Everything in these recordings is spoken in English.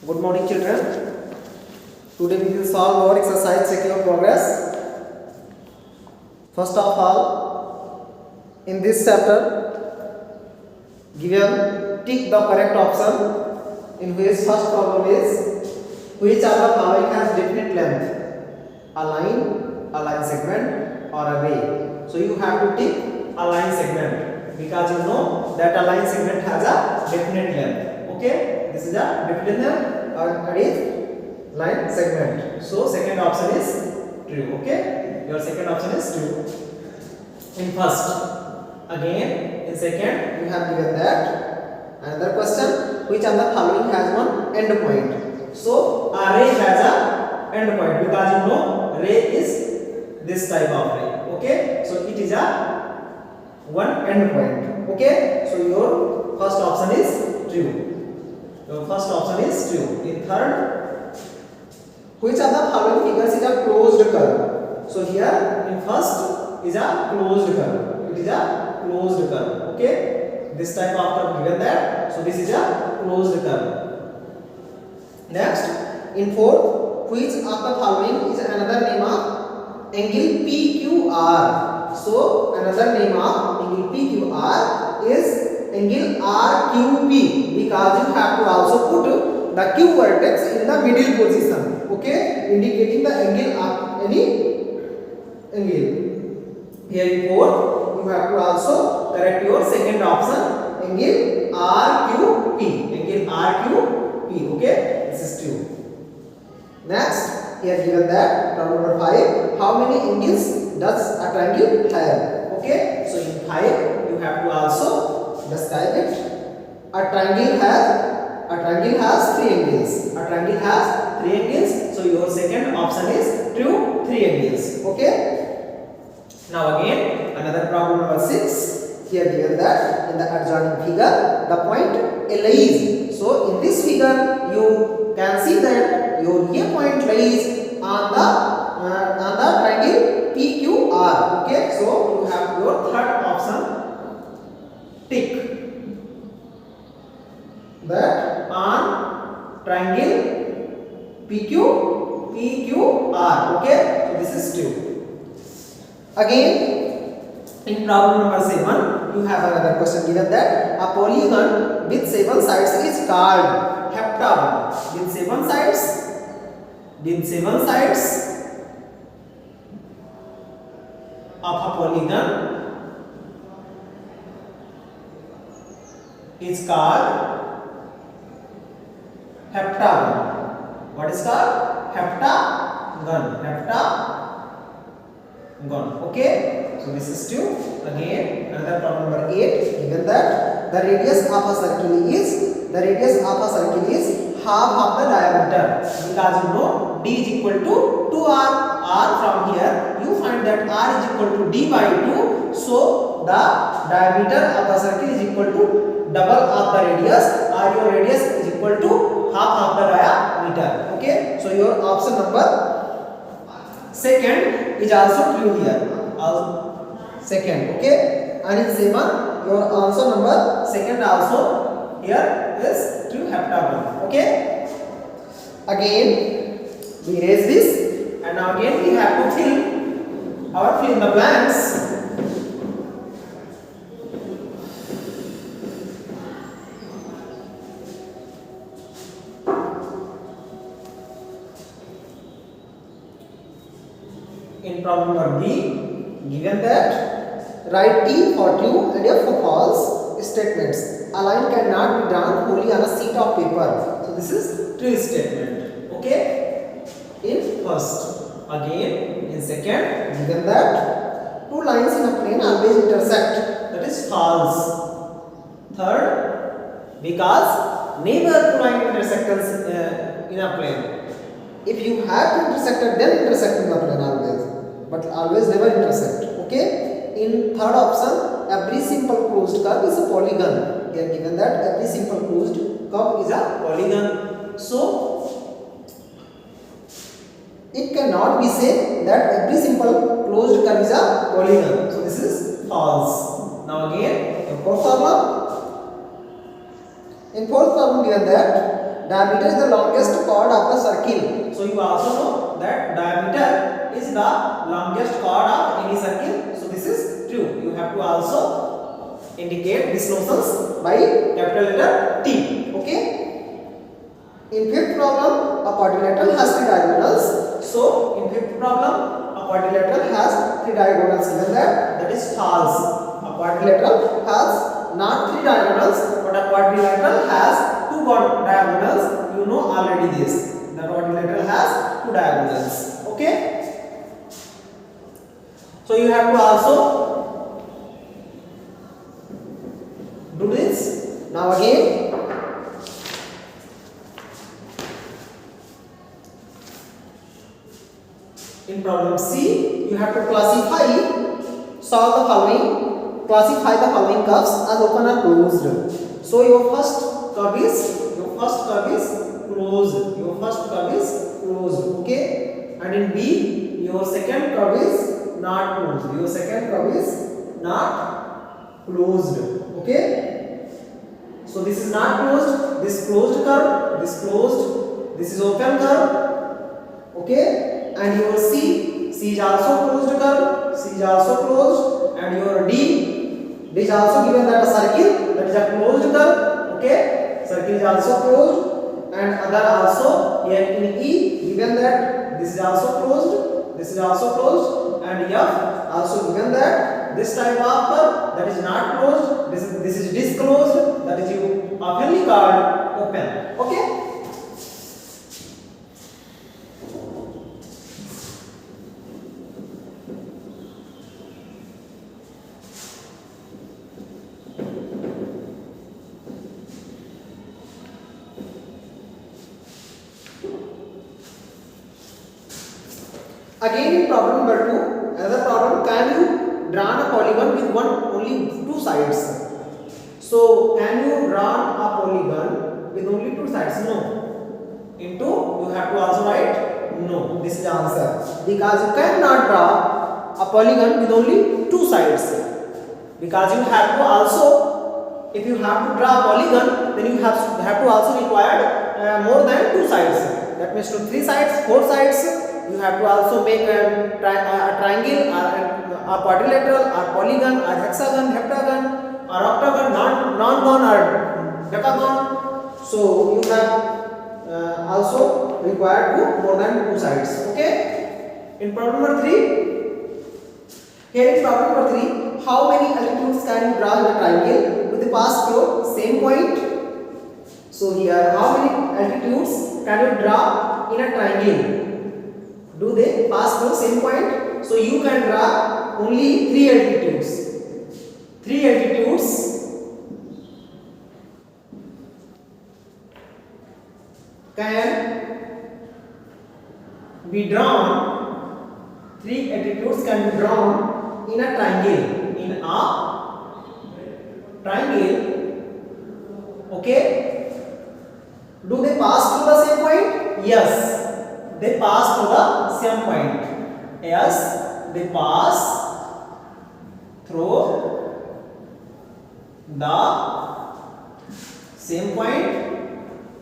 Good morning, children. Today we will solve our exercise checking your progress. First of all, in this chapter, given tick the correct option in which first problem is which of the following has definite length? A line segment, or a ray. So you have to tick a line segment because you know that a line segment has a definite length. Okay, this is a definite length or it is line segment. So second option is true. Okay, your second option is true. In first, again in second you have given that another question, which of the following has one end point? So a ray has a end point because you know ray is this type of ray. Okay, so it is a one end point. Okay, so your first option is true. Your first option is true. In third, which of the following figures is a closed curve? So here in first is a closed curve. It is a closed curve. Okay, this type of curve given that. So this is a closed curve. Next, in fourth, which of the following is another name of angle PQR? So another name of angle PQR is angle RQP, because you have to also put the Q vertex in the middle position. Okay, indicating the angle of any angle. Here in fourth, you have to also correct your second option, angle RQP. Angle RQP. Okay, this is true. Next, here given that problem number 5, how many angles does a triangle have? Okay, so in 5 you have to also describe it. A triangle has 3 angles. A triangle has 3 angles. So your second option is true, 3 angles. Okay. Now again another problem number 6. Here given that in the adjoining figure the point lies. So in this figure you can see that your A point lies on the triangle PQR. Okay. So you have your third option. Tick that on triangle PQR. Okay, so this is true. Again, in problem number 7, you have another question given that a polygon with 7 sides is called heptagon. With 7 sides of a polygon is called heptagon. What is called? Heptagon. Heptagon. Okay. So this is true. Again, another problem number 8. Given that the radius of a circle is half of the diameter, because you know d is equal to 2r. From here you find that r is equal to d by 2. So the diameter of the circle is equal to double of the radius, or your radius is equal to half of the diameter. Okay, so your option number second is also true here. Second. Okay, and in 7 your answer number second also here is true, heptagon. Okay, again we erase this, and now again we have to fill in the blanks. In problem number B, given that write T for true and F for false statements. A line cannot be drawn wholly on a sheet of paper. So this is true statement. Okay. In first, again in second, given that two lines in a plane always intersect. That is false. Third, because never two lines intersect in a plane. If you have to intersect, then intersect in the plane always, but always never intersect. Okay. In third option, every simple closed curve is a polygon. We are given that every simple closed curve is a polygon. So it cannot be said that every simple closed curve is a polygon. So this is false. Now again, in fourth problem given that diameter is the longest chord of the circle. So you also know that diameter is the longest chord of any circle. So this is true. You have to also indicate these notions by capital letter T. Okay. In fifth problem, a quadrilateral has three diagonals. So in fifth problem, a quadrilateral has three diagonals. Given that is false. A quadrilateral has not three diagonals, but a quadrilateral has two diagonals. You know already this. The quadrilateral has two diagonals. Okay. So you have to also do this. Now again. In problem C, you have to solve the following, classify the following curves as open or closed. So your first curve is closed. Your first curve is closed. Okay. And in B, your second curve is not closed. Your second curve is not closed. Okay. So this is not closed. This closed curve. This closed. This is open curve. Okay. And your C is also closed curve, C is also closed, and your D is also given that a circle, that is a closed curve. Okay, circle is also closed, and other also here in E given that this is also closed, this is also closed, and F also given that this type of curve that is not closed, this is disclosed, that is you oftenly called open. Okay. Again in problem number 2, another problem, can you draw a polygon with only two sides? So can you draw a polygon with only two sides? No. Into you have to also write no. This is the answer. Because you cannot draw a polygon with only two sides. Because you have to also, if you have to draw a polygon, then you have to also require more than two sides. That means to three sides, four sides. You have to also make a triangle or a quadrilateral or polygon or hexagon, heptagon or octagon, non-gon or decagon. So you have also required more than two sides. Okay. In problem number 3, here in problem number 3, how many altitudes can you draw in a triangle with the pass through same point? So here, how many altitudes can you draw in a triangle? Do they pass through same point? So you can draw only three altitudes. Three altitudes can be drawn. Three altitudes can be drawn in a triangle. In a triangle. Okay. Do they pass through the same point? Yes. They pass through the same point. Yes, they pass through the same point.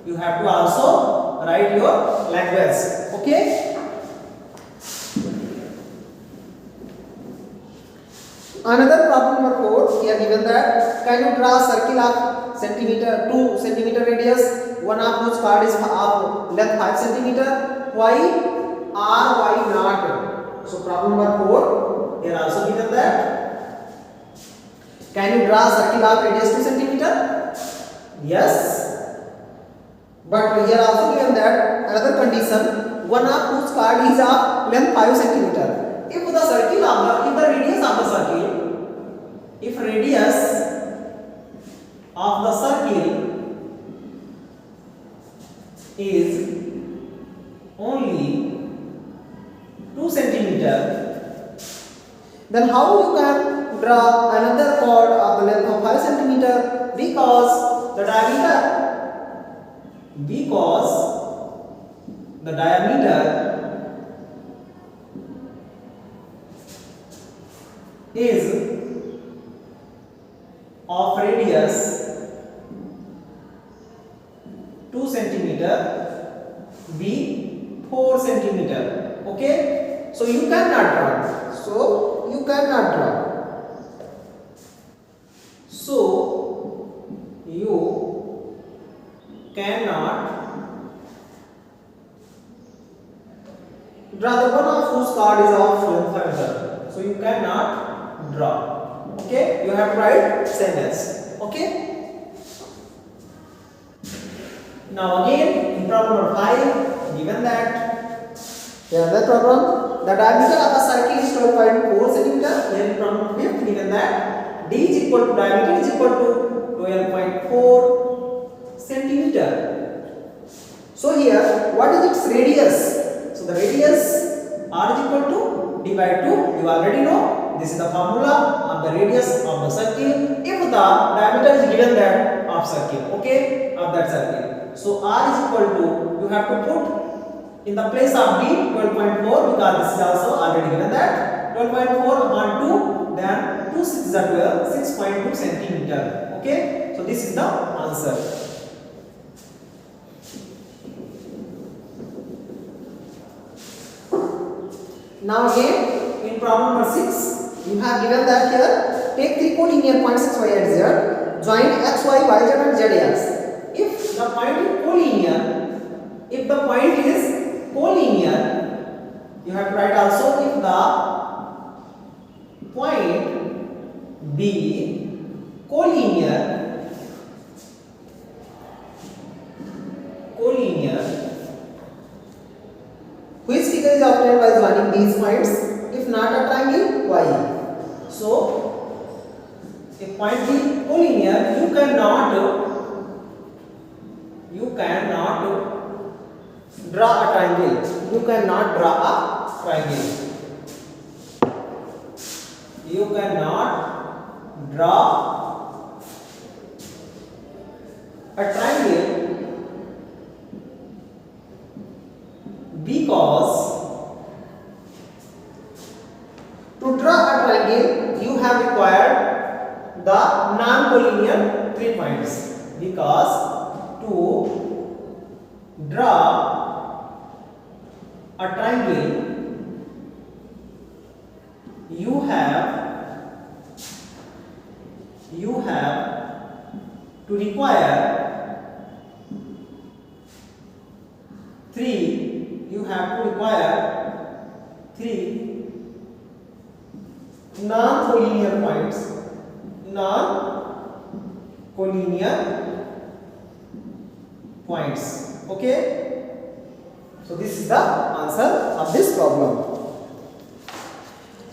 You have to also write your language. Okay. Another problem number 4. Here given that, can you draw a circle of 2 centimeter radius, one of whose chord is of length 5 centimeter? Why or why not? So problem number 4, here also given that, can you draw a circle of radius 2 centimeter? Yes, but here also given that another condition, one of whose chord is of length 5 centimeter. If the radius of the circle, if radius of the circle is only 2 centimeter, then how you can draw another chord of the length of 5 centimeter? Because the diameter is of radius 2 centimeter, B 4 centimeter. Okay, so you cannot draw. So you cannot draw. So you cannot draw the one of whose card is of length 5 meter. So you cannot draw. Okay, you have to write sentence. Okay. Now again in problem number 5, given that the problem the diameter of a circle is 12.4 cm. Here in problem 5 given that d is equal to diameter is equal to 12.4 centimeter. So here what is its radius? So the radius r is equal to d by 2. You already know this is the formula of the radius of the circle if the diameter is given that of circle. Okay, of that circle. So r is equal to, you have to put in the place of b 12.4 because this is also already given that 12.4 upon 2, then 2 6 is 12, 6.2 centimeter. Okay, so this is the answer. Now again in problem number 6, you have given that here take three collinear points x, y and z, join x, y, y, z and z x. If the point is collinear, you have to write also if the point B collinear, which figure is obtained by joining these points? If not a triangle, why? So if point B collinear, you cannot draw a triangle. You cannot draw a triangle. You cannot draw a triangle because to draw a triangle you have required the non-collinear 3 points. Because to draw a triangle you have to require 3 non-collinear points. Okay, so this is the answer of this problem.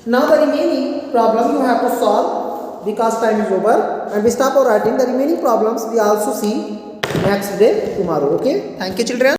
Now the remaining problem you have to solve because time is over, and we stop our writing. The remaining problems we also see next day tomorrow. Okay, thank you children.